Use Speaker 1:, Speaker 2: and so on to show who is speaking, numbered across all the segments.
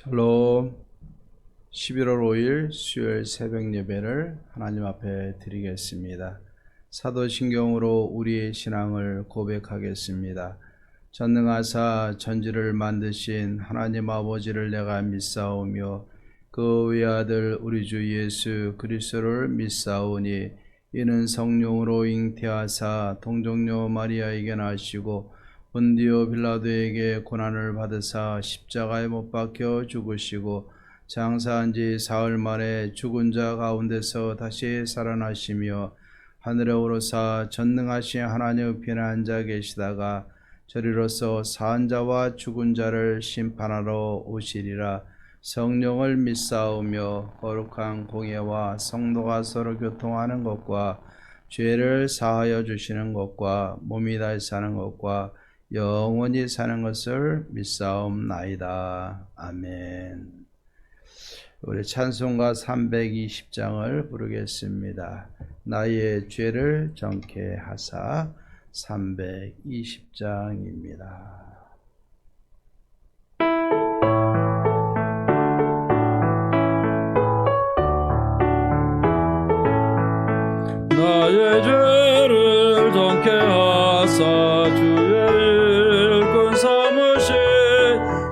Speaker 1: 샬롬. 11월 5일 수요일 새벽 예배를 하나님 앞에 드리겠습니다. 사도신경으로 우리의 신앙을 고백하겠습니다. 전능하사 천지를 만드신 하나님 아버지를 내가 믿사오며 그 외아들 우리 주 예수 그리스도를 믿사오니 이는 성령으로 잉태하사 동정녀 마리아에게 나시고 본디오 빌라도에게 고난을 받으사 십자가에 못 박혀 죽으시고 장사한 지 사흘 만에 죽은 자 가운데서 다시 살아나시며 하늘에 오르사 전능하신 하나님 편에 앉아 계시다가 저리로서 사한 자와 죽은 자를 심판하러 오시리라. 성령을 믿사오며 거룩한 공예와 성도가 서로 교통하는 것과 죄를 사하여 주시는 것과 몸이 다시 사는 것과 영원히 사는 것을 믿사옵나이다. 아멘. 우리 찬송가 320장을 부르겠습니다. 나의 죄를 정케 하사 320장입니다.
Speaker 2: 나의 죄를 정케 하사 주의 일꾼 삼으신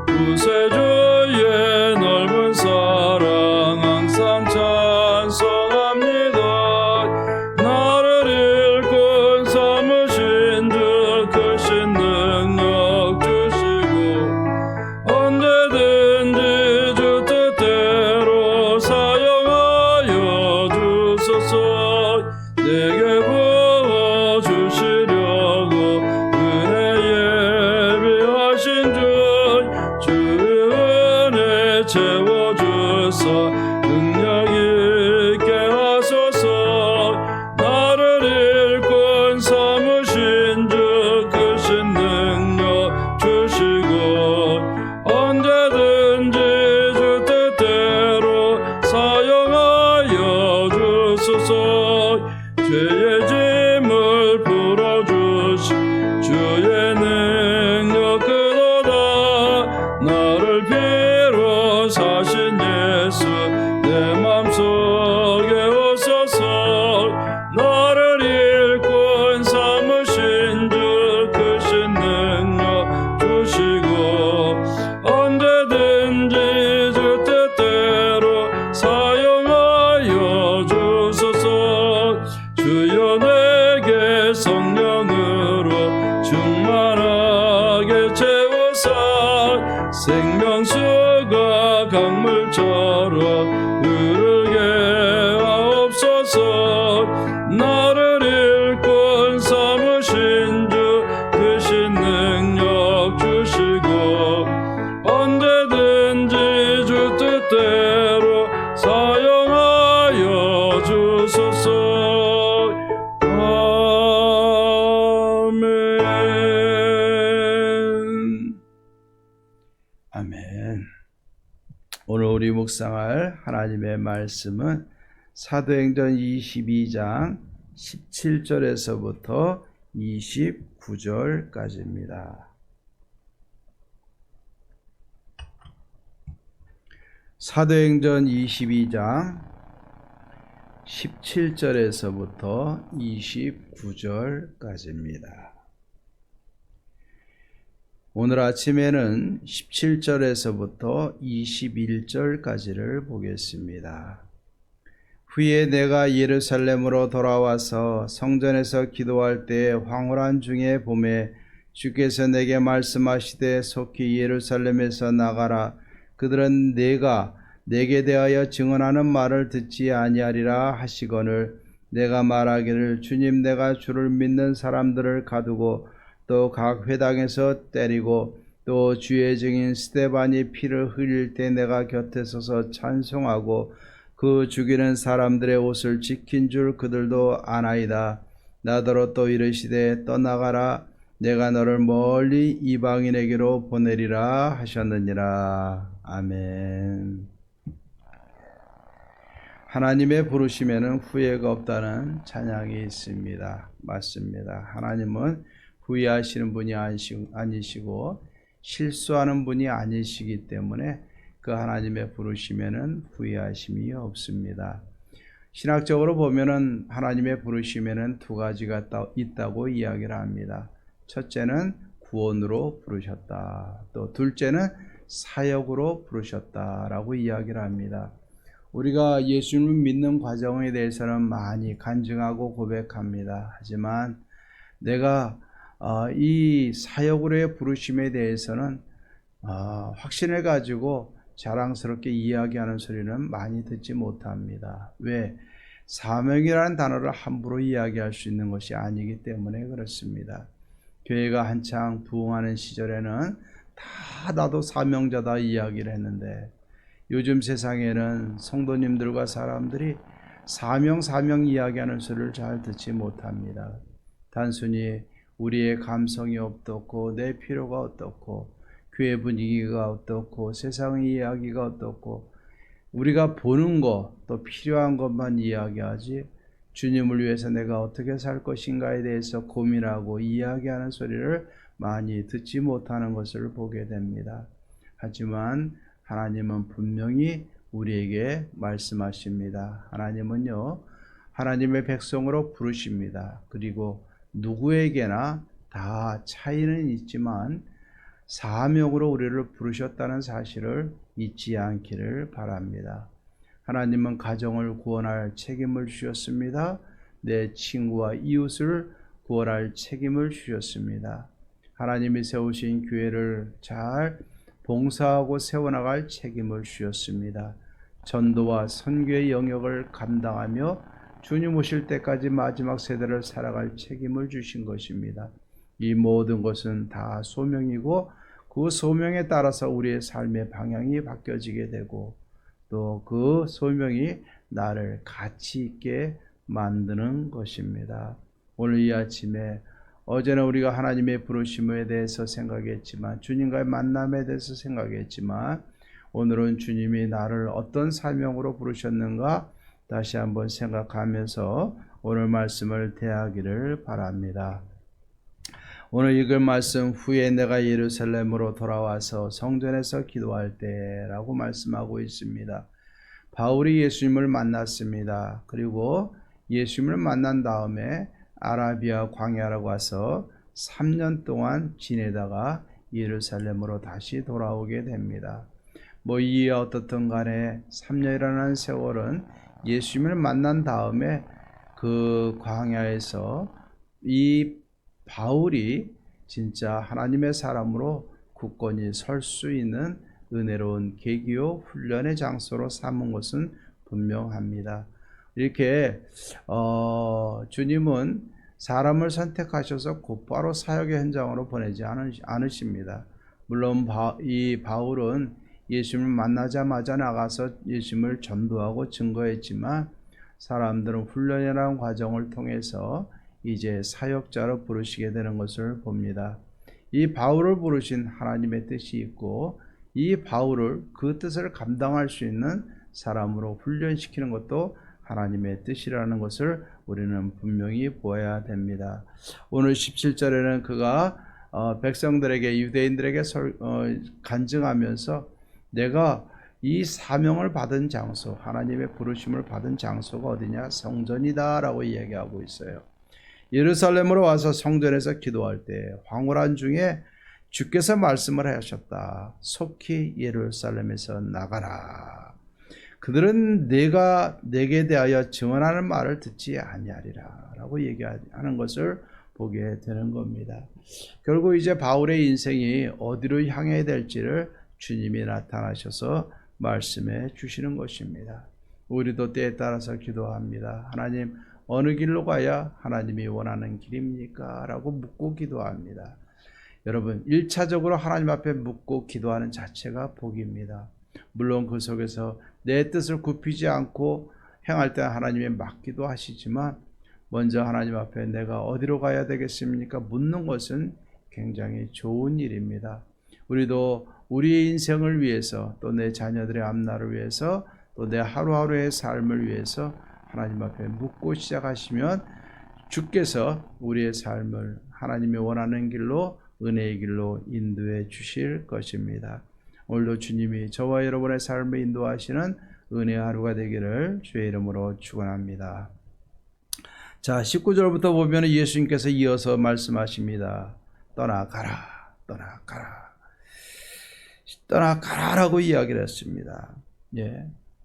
Speaker 2: 구세주의 넓은 사랑 항상 찬송합니다. 나를 일꾼 삼으신 주 크신 능력 주시고 언제든지 주 뜻대로 사용하여 주소서. 내게 부어주시려고 은혜 예비하신 주 은혜 채워주사 능력 있게 하소서. 나를 일꾼 삼으신 주 크신 능력 주시고 언제든지 주 뜻대로 사용하여 주소서. 죄의 짐을 풀어주시 주의 능력 그도다. 나를 피로 사신 예수 내 맘속에 오소서. 나를 일꾼 삼으신 주 크신 능력 주시고 언제든지 주 뜻대로 사용하여 주소서. 주여 내게 성령으로 충만하게 채우사 생명수가 강물처럼 흐르게 하옵소서. 나를 일꾼 삼으신 주 크신 능력 주시고 언제든지 주 뜻대로 사용하여 주소서.
Speaker 1: 아멘. 오늘 우리 묵상할 하나님의 말씀은 사도행전 22장 17절에서부터 29절까지입니다. 사도행전 22장 17절에서부터 29절까지입니다. 오늘 아침에는 17절에서부터 21절까지를 보겠습니다. 후에 내가 예루살렘으로 돌아와서 성전에서 기도할 때 황홀한 중에 봄에 주께서 내게 말씀하시되 속히 예루살렘에서 나가라. 그들은 내가 내게 대하여 증언하는 말을 듣지 아니하리라 하시거늘 내가 말하기를 주님 내가 주를 믿는 사람들을 가두고 또 각 회당에서 때리고 또 주의 증인 스데반이 피를 흘릴 때 내가 곁에 서서 찬송하고 그 죽이는 사람들의 옷을 지킨 줄 그들도 아나이다. 나더러 또 이르시되 떠나가라. 내가 너를 멀리 이방인에게로 보내리라 하셨느니라. 아멘. 하나님의 부르심에는 후회가 없다는 찬양이 있습니다. 맞습니다. 하나님은 후회하시는 분이 아니시고 실수하는 분이 아니시기 때문에 그 하나님의 부르심에는 후회하심이 없습니다. 신학적으로 보면은 하나님의 부르심에는 두 가지가 있다고 이야기를 합니다. 첫째는 구원으로 부르셨다. 또 둘째는 사역으로 부르셨다라고 이야기를 합니다. 우리가 예수님을 믿는 과정에 대해서는 많이 간증하고 고백합니다. 하지만 내가 이 사역으로의 부르심에 대해서는 확신을 가지고 자랑스럽게 이야기하는 소리는 많이 듣지 못합니다. 왜? 사명이라는 단어를 함부로 이야기할 수 있는 것이 아니기 때문에 그렇습니다. 교회가 한창 부흥하는 시절에는 다 나도 사명자다 이야기를 했는데 요즘 세상에는 성도님들과 사람들이 사명 이야기하는 소리를 잘 듣지 못합니다. 단순히 우리의 감성이 어떻고 내 필요가 어떻고 교회 분위기가 어떻고 세상의 이야기가 어떻고 우리가 보는 것 또 필요한 것만 이야기하지 주님을 위해서 내가 어떻게 살 것인가에 대해서 고민하고 이야기하는 소리를 많이 듣지 못하는 것을 보게 됩니다. 하지만 하나님은 분명히 우리에게 말씀하십니다. 하나님은요, 하나님의 백성으로 부르십니다. 그리고 누구에게나 다 차이는 있지만 사명으로 우리를 부르셨다는 사실을 잊지 않기를 바랍니다. 하나님은 가정을 구원할 책임을 주셨습니다. 내 친구와 이웃을 구원할 책임을 주셨습니다. 하나님이 세우신 교회를 잘 봉사하고 세워나갈 책임을 주셨습니다. 전도와 선교의 영역을 감당하며 주님 오실 때까지 마지막 세대를 살아갈 책임을 주신 것입니다. 이 모든 것은 다 소명이고 그 소명에 따라서 우리의 삶의 방향이 바뀌어지게 되고 또 그 소명이 나를 가치 있게 만드는 것입니다. 오늘 이 아침에 어제는 우리가 하나님의 부르심에 대해서 생각했지만 주님과의 만남에 대해서 생각했지만 오늘은 주님이 나를 어떤 사명으로 부르셨는가 다시 한번 생각하면서 오늘 말씀을 대하기를 바랍니다. 오늘 읽을 말씀 후에 내가 예루살렘으로 돌아와서 성전에서 기도할 때라고 말씀하고 있습니다. 바울이 예수님을 만났습니다. 그리고 예수님을 만난 다음에 아라비아 광야라고 와서 3년 동안 지내다가 예루살렘으로 다시 돌아오게 됩니다. 이 어떻든 간에 3년이라는 세월은 예수님을 만난 다음에 그 광야에서 이 바울이 진짜 하나님의 사람으로 굳건히 설 수 있는 은혜로운 계기요 훈련의 장소로 삼은 것은 분명합니다. 이렇게 주님은 사람을 선택하셔서 곧바로 사역의 현장으로 보내지 않으십니다. 물론 이 바울은 예수님을 만나자마자 나가서 예수님을 전도하고 증거했지만 사람들은 훈련이라는 과정을 통해서 이제 사역자로 부르시게 되는 것을 봅니다. 이 바울을 부르신 하나님의 뜻이 있고 이 바울을 그 뜻을 감당할 수 있는 사람으로 훈련시키는 것도 하나님의 뜻이라는 것을 우리는 분명히 보아야 됩니다. 오늘 17절에는 그가 백성들에게 유대인들에게 간증하면서 내가 이 사명을 받은 장소 하나님의 부르심을 받은 장소가 어디냐 성전이다 라고 얘기하고 있어요. 예루살렘으로 와서 성전에서 기도할 때 황홀한 중에 주께서 말씀을 하셨다. 속히 예루살렘에서 나가라. 그들은 내가 내게 대하여 증언하는 말을 듣지 아니하리라 라고 얘기하는 것을 보게 되는 겁니다. 결국 이제 바울의 인생이 어디로 향해야 될지를 주님이 나타나셔서 말씀해 주시는 것입니다. 우리도 때에 따라서 기도합니다. 하나님 어느 길로 가야 하나님이 원하는 길입니까? 라고 묻고 기도합니다. 여러분 1차적으로 하나님 앞에 묻고 기도하는 자체가 복입니다. 물론 그 속에서 내 뜻을 굽히지 않고 행할 때 하나님의 맡기도 하시지만 먼저 하나님 앞에 내가 어디로 가야 되겠습니까? 묻는 것은 굉장히 좋은 일입니다. 우리도 우리의 인생을 위해서 또 내 자녀들의 앞날을 위해서 또 내 하루하루의 삶을 위해서 하나님 앞에 묻고 시작하시면 주께서 우리의 삶을 하나님이 원하는 길로 은혜의 길로 인도해 주실 것입니다. 오늘도 주님이 저와 여러분의 삶을 인도하시는 은혜의 하루가 되기를 주의 이름으로 축원합니다. 자, 19절부터 보면 예수님께서 이어서 말씀하십니다. 떠나가라, 떠나가라, 떠나가라라고 이야기를 했습니다.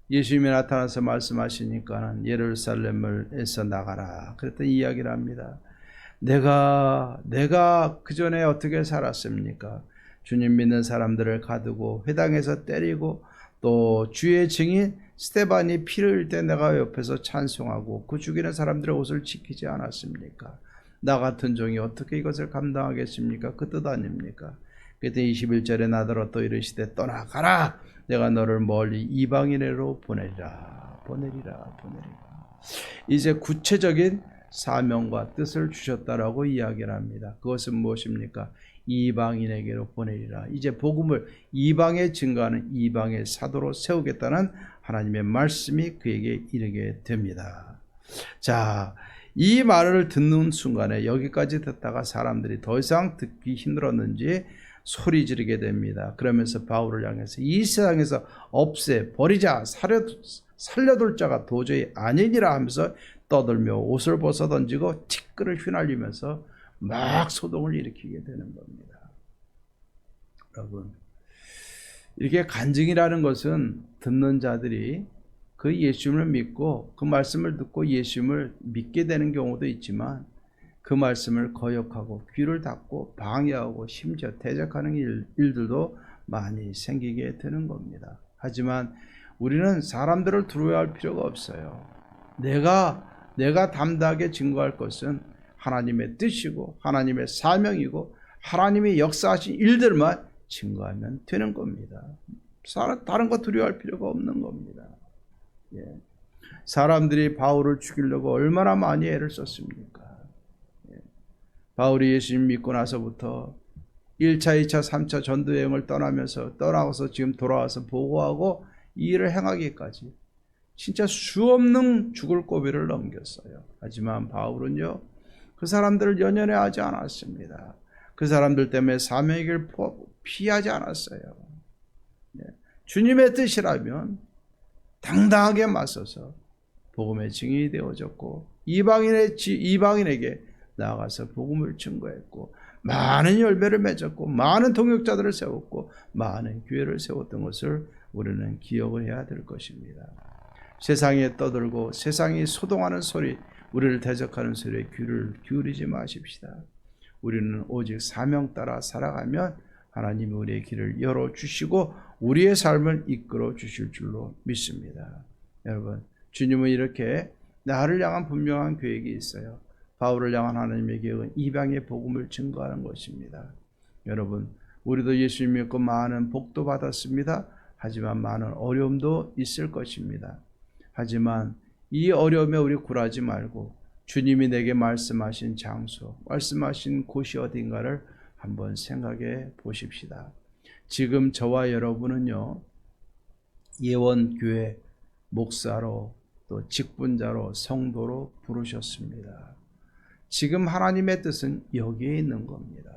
Speaker 1: 예수님이 나타나서 말씀하시니까는 예루살렘에서 나가라 그랬던 이야기를 합니다. 내가 그 전에 어떻게 살았습니까? 주님 믿는 사람들을 가두고 회당에서 때리고 또 주의 증인 스데반이 피를 흘릴 때 내가 옆에서 찬송하고 그 죽이는 사람들의 옷을 지키지 않았습니까? 나 같은 종이 어떻게 이것을 감당하겠습니까? 그 뜻 아닙니까? 그때 21절에 나더러 또 이르시되 떠나가라, 내가 너를 멀리 이방인으로 보내리라. 이제 구체적인 사명과 뜻을 주셨다라고 이야기를 합니다. 그것은 무엇입니까? 이방인에게로 보내리라. 이제 복음을 이방에 증거하는 이방의 사도로 세우겠다는 하나님의 말씀이 그에게 이르게 됩니다. 자, 이 말을 듣는 순간에 여기까지 듣다가 사람들이 더 이상 듣기 힘들었는지 소리 지르게 됩니다. 그러면서 바울을 향해서 이 세상에서 없애버리자, 살려둘 자가 도저히 아니니라 하면서 떠들며 옷을 벗어 던지고 티끌을 휘날리면서 막 소동을 일으키게 되는 겁니다. 여러분, 이렇게 간증이라는 것은 듣는 자들이 그 예수님을 믿고 그 말씀을 듣고 예수님을 믿게 되는 경우도 있지만 그 말씀을 거역하고 귀를 닫고 방해하고 심지어 대적하는 일들도 많이 생기게 되는 겁니다. 하지만 우리는 사람들을 두려워할 필요가 없어요. 내가 담대하게 증거할 것은 하나님의 뜻이고 하나님의 사명이고 하나님이 역사하신 일들만 증거하면 되는 겁니다. 다른 거 두려워할 필요가 없는 겁니다. 사람들이 바울을 죽이려고 얼마나 많이 애를 썼습니까? 바울이 예수님 믿고 나서부터 1차, 2차, 3차 전도여행을 떠나서 지금 돌아와서 보고하고 이 일을 행하기까지 진짜 수없는 죽을 고비를 넘겼어요. 하지만 바울은요, 그 사람들을 연연해하지 않았습니다. 그 사람들 때문에 사명의 길을 피하지 않았어요. 주님의 뜻이라면 당당하게 맞서서 복음의 증인이 되어졌고 이방인에게 나아가서 복음을 증거했고 많은 열매를 맺었고 많은 동역자들을 세웠고 많은 교회를 세웠던 것을 우리는 기억을 해야 될 것입니다. 세상에 떠들고 세상이 소동하는 소리, 우리를 대적하는 소리에 귀를 기울이지 마십시다. 우리는 오직 사명 따라 살아가면 하나님이 우리의 길을 열어주시고 우리의 삶을 이끌어 주실 줄로 믿습니다. 여러분, 주님은 이렇게 나를 향한 분명한 계획이 있어요. 바울을 향한 하나님의 계획은 이방의 복음을 증거하는 것입니다. 여러분, 우리도 예수님 믿고 많은 복도 받았습니다. 하지만 많은 어려움도 있을 것입니다. 하지만 이 어려움에 우리 굴하지 말고 주님이 내게 말씀하신 장소, 말씀하신 곳이 어딘가를 한번 생각해 보십시다. 지금 저와 여러분은요, 예원교회 목사로 또 직분자로 성도로 부르셨습니다. 지금 하나님의 뜻은 여기에 있는 겁니다.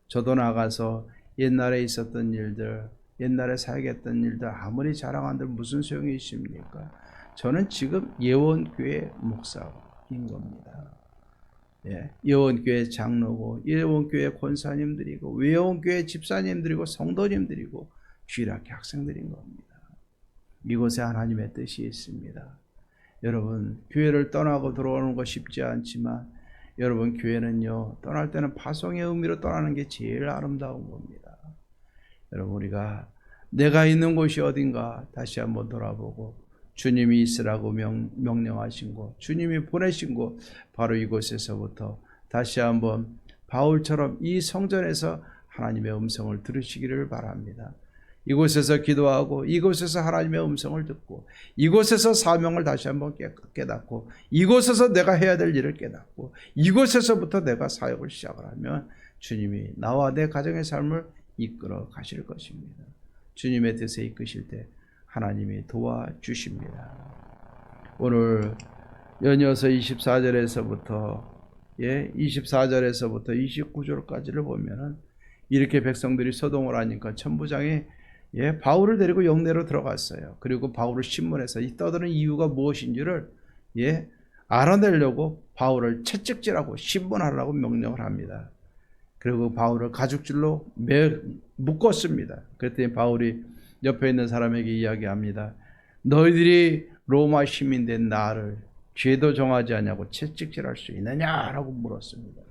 Speaker 1: 저도 나가서 옛날에 있었던 일들, 옛날에 사역했던 일들 아무리 자랑한들 무슨 소용이 있습니까? 저는 지금 예원교회 목사인 겁니다. 예원교회 장로고 예원교회 권사님들이고 예원교회 집사님들이고 성도님들이고 주일학교 학생들인 겁니다. 이곳에 하나님의 뜻이 있습니다. 여러분, 교회를 떠나고 들어오는 거 쉽지 않지만 여러분, 교회는요, 떠날 때는 파송의 의미로 떠나는 게 제일 아름다운 겁니다. 여러분, 우리가 내가 있는 곳이 어딘가 다시 한번 돌아보고 주님이 있으라고 명령하신 곳, 주님이 보내신 곳, 바로 이곳에서부터 다시 한번 바울처럼 이 성전에서 하나님의 음성을 들으시기를 바랍니다. 이곳에서 기도하고 이곳에서 하나님의 음성을 듣고 이곳에서 사명을 다시 한번 깨닫고 이곳에서 내가 해야 될 일을 깨닫고 이곳에서부터 내가 사역을 시작을 하면 주님이 나와 내 가정의 삶을 이끌어 가실 것입니다. 주님의 뜻에 이끄실 때 하나님이 도와주십니다. 오늘 연이어서 24절에서부터 29절까지를 보면은 이렇게 백성들이 소동을 하니까 천부장이 예, 바울을 데리고 영내로 들어갔어요. 그리고 바울을 신문해서 이 떠드는 이유가 무엇인지를 예, 알아내려고 바울을 채찍질하고 신문하라고 명령을 합니다. 그리고 바울을 가죽줄로 묶었습니다. 그랬더니 바울이 옆에 있는 사람에게 이야기합니다. 너희들이 로마 시민된 나를 죄도 정하지 않냐고 채찍질할 수 있느냐라고 물었습니다.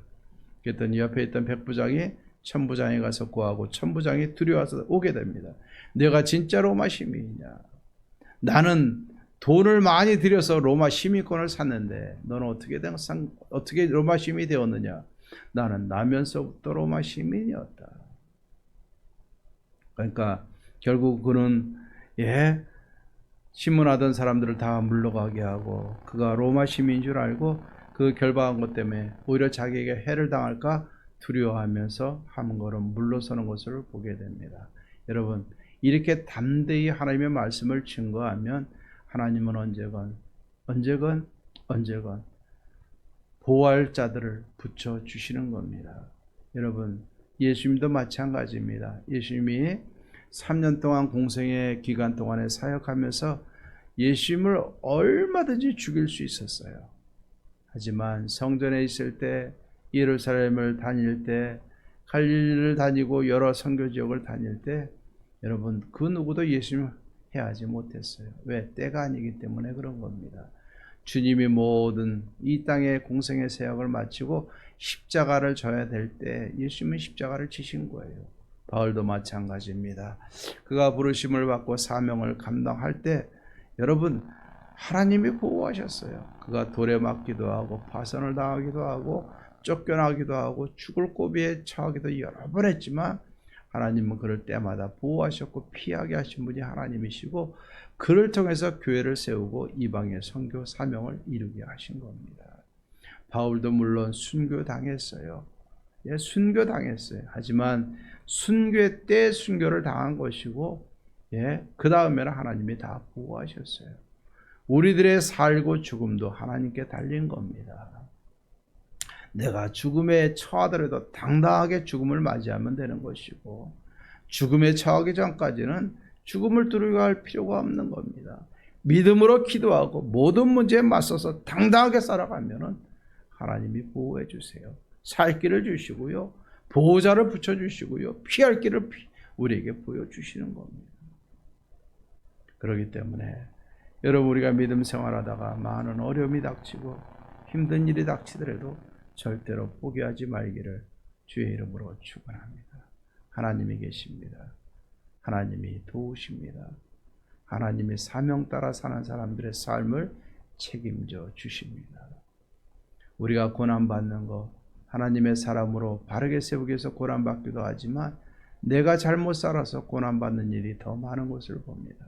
Speaker 1: 그랬더니 옆에 있던 백부장이 천부장에 가서 구하고 천부장이 두려워서 오게 됩니다. 내가 진짜 로마 시민이냐? 나는 돈을 많이 들여서 로마 시민권을 샀는데 너는 어떻게 로마 시민이 되었느냐? 나는 나면서부터 로마 시민이었다. 그러니까 결국 그는 예, 신문하던 사람들을 다 물러가게 하고 그가 로마 시민인 줄 알고 그 결박한 것 때문에 오히려 자기에게 해를 당할까 두려워하면서 한 걸음 물러서는 것을 보게 됩니다. 여러분, 이렇게 담대히 하나님의 말씀을 증거하면 하나님은 언제건 보호할 자들을 붙여주시는 겁니다. 여러분, 예수님도 마찬가지입니다. 예수님이 3년 동안 공생의 기간 동안에 사역하면서 예수님을 얼마든지 죽일 수 있었어요. 하지만 성전에 있을 때, 예루살렘을 다닐 때, 갈릴리를 다니고 여러 선교 지역을 다닐 때 여러분, 그 누구도 예수님을 해하지 못했어요. 왜? 때가 아니기 때문에 그런 겁니다. 주님이 모든 이 땅의 공생의 사역을 마치고 십자가를 져야 될 때 예수님은 십자가를 지신 거예요. 바울도 마찬가지입니다. 그가 부르심을 받고 사명을 감당할 때 여러분, 하나님이 보호하셨어요. 그가 돌에 맞기도 하고 파선을 당하기도 하고 쫓겨나기도 하고 죽을 고비에 처하기도 여러 번 했지만 하나님은 그럴 때마다 보호하셨고 피하게 하신 분이 하나님이시고 그를 통해서 교회를 세우고 이방의 선교 사명을 이루게 하신 겁니다. 바울도 물론 순교당했어요. 예, 순교당했어요. 하지만 순교 때 순교를 당한 것이고 예, 그 다음에는 하나님이 다 보호하셨어요. 우리들의 살고 죽음도 하나님께 달린 겁니다. 내가 죽음에 처하더라도 당당하게 죽음을 맞이하면 되는 것이고 죽음에 처하기 전까지는 죽음을 두려워할 필요가 없는 겁니다. 믿음으로 기도하고 모든 문제에 맞서서 당당하게 살아가면 하나님이 보호해 주세요. 살 길을 주시고요. 보호자를 붙여주시고요. 피할 길을 우리에게 보여주시는 겁니다. 그렇기 때문에 여러분, 우리가 믿음 생활하다가 많은 어려움이 닥치고 힘든 일이 닥치더라도 절대로 포기하지 말기를 주의 이름으로 축원합니다. 하나님이 계십니다. 하나님이 도우십니다. 하나님의 사명 따라 사는 사람들의 삶을 책임져 주십니다. 우리가 고난받는 것, 하나님의 사람으로 바르게 세우기 위해서 고난받기도 하지만 내가 잘못 살아서 고난받는 일이 더 많은 것을 봅니다.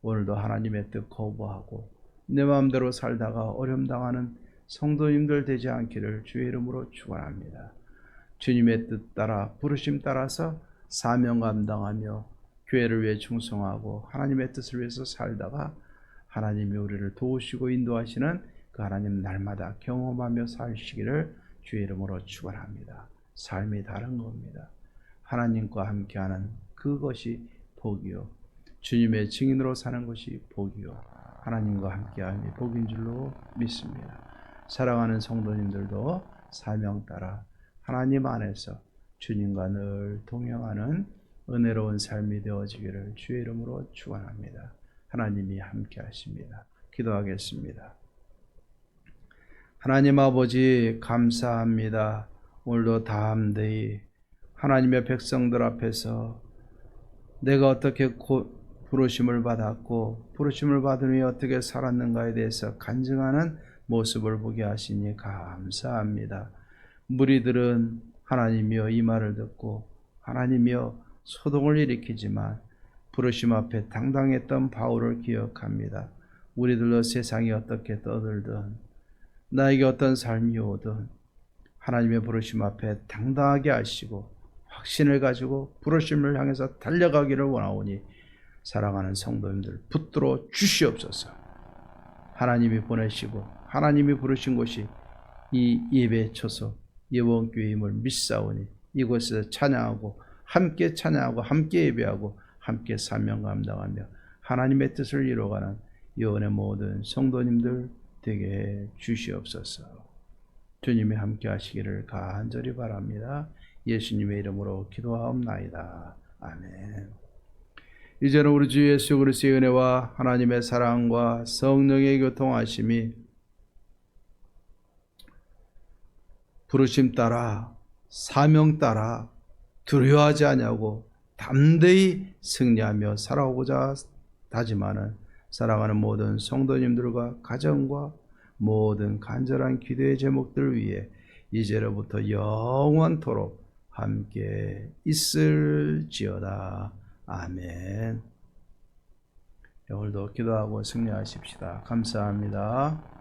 Speaker 1: 오늘도 하나님의 뜻 거부하고 내 마음대로 살다가 어려움 당하는 성도님들 되지 않기를 주의 이름으로 축원합니다. 주님의 뜻 따라 부르심 따라서 사명 감당하며 교회를 위해 충성하고 하나님의 뜻을 위해서 살다가 하나님이 우리를 도우시고 인도하시는 그 하나님 날마다 경험하며 사시기를 주의 이름으로 축원합니다. 삶이 다른 겁니다. 하나님과 함께하는 그것이 복이요, 주님의 증인으로 사는 것이 복이요, 하나님과 함께함이 복인 줄로 믿습니다. 사랑하는 성도님들도 사명 따라 하나님 안에서 주님과 늘 동행하는 은혜로운 삶이 되어지기를 주의 이름으로 축원합니다. 하나님이 함께 하십니다. 기도하겠습니다. 하나님 아버지, 감사합니다. 오늘도 담대히 하나님의 백성들 앞에서 내가 어떻게 부르심을 받았고 부르심을 받은 후에 어떻게 살았는가에 대해서 간증하는 모습을 보게 하시니 감사합니다. 무리들은 하나님이여 이 말을 듣고 하나님이여 소동을 일으키지만 부르심 앞에 당당했던 바울을 기억합니다. 우리들도 세상이 어떻게 떠들든 나에게 어떤 삶이 오든 하나님의 부르심 앞에 당당하게 하시고 확신을 가지고 부르심을 향해서 달려가기를 원하오니 사랑하는 성도님들 붙들어 주시옵소서. 하나님이 보내시고 하나님이 부르신 곳이 이 예배 처소 예원교회임을 믿사오니 이곳에서 찬양하고 함께 예배하고 함께 사명 감당하며 하나님의 뜻을 이루어가는 예언의 모든 성도님들 되게 해 주시옵소서. 주님이 함께 하시기를 간절히 바랍니다. 예수님의 이름으로 기도하옵나이다. 아멘. 이제는 우리 주 예수 그리스도의 은혜와 하나님의 사랑과 성령의 교통하심이 부르심 따라 사명 따라 두려워하지 아니하고 담대히 승리하며 살아오고자 다짐하는 사랑하는 모든 성도님들과 가정과 모든 간절한 기도의 제목들 위해 이제로부터 영원토록 함께 있을지어다. 아멘. 오늘도 기도하고 승리하십시다. 감사합니다.